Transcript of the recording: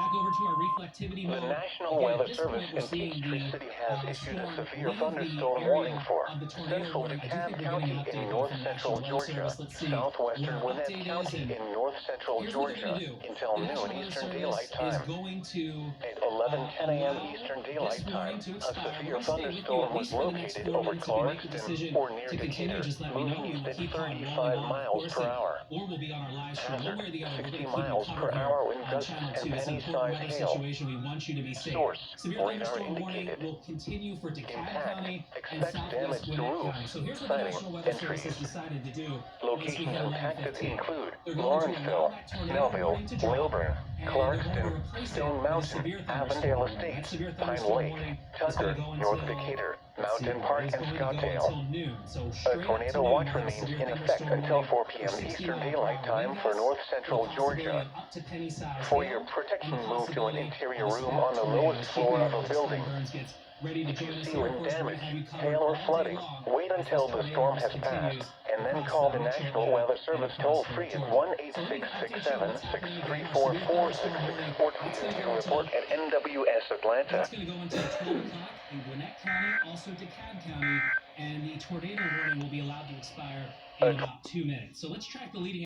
back over to our reflectivity The mode. National Again, Weather at this Service point, we're in seeing Peachtree the City has issued a storm severe leave thunderstorm the warning area for of the tornado central warning. I do DeKalb think we're getting an County in update, though, north from the central National Weather Georgia, Service. Let's see southwestern what our Gwinnett update is, County and in north central here's what they're going Georgia to do. until The noon National Weather Eastern Service Daylight is Time. going to At 11:10 a.m. allow Eastern this Daylight warning Time, to a expire. severe We're going to stay with you thunderstorm at was least for the next located 4 over minutes. If you make the Clarkston decision or near to continue, Decatur, just let me know. moving We will at keep on rolling 35 on, of miles course, per hour. or we'll be on our live stream. One Hazard, way or the other, we're 60 going to keep you miles covered per here hour with on gusts Channel and 2. It's an important penny-sized weather hail. situation. We want you to be safe. Source, Severe radar thunderstorm warning indicated. will continue for DeKalb Impact, County and expect damage southwest to Gwinnett roofs, County. So here's what the siding, National Weather and Service has trees. decided to do once we Locations hit impacted 11:15. include They're going to allow Lawrenceville, that tornado Snellville, warning to drop, Lilburn, and they're going to Clarkston, replace it Stone with a Mountain, severe thunderstorm Avondale warning. That Estates, severe Pine thunderstorm Lake, warning is going Tucker, to go North until, Decatur, let's see, Mountain Park, it is and going to go Scottsdale. until noon. So A straight up to tornado noon, watch we'll have a remains severe in effect thunderstorm until warning 4 for p.m. 60 Eastern mile per Daylight hour Time wind for gusts, north with a central possibility Georgia. of up to penny-sized For hail, your and protection, the move to an possibility interior of room snap on the lowest tornadoes. Keep floor your of a building. Burns gets ready to If you join us see here. Of wind course, we're going damage, to have you covered hail, or all day flooding, long wait as until this the tornado storm just has continues passed, and then across call the Metro National Atlanta Weather and Service across toll-free at Georgia. So let me update you on 1-866-67-6344-6 what's happening again. Our severe thunderstorm warning, or that's tweet going to us go your report until at NWS Atlanta. that's going to go until 12 o'clock in Gwinnett County, also DeKalb County, and the tornado warning will be allowed to expire in about 2 minutes. So let's track the leading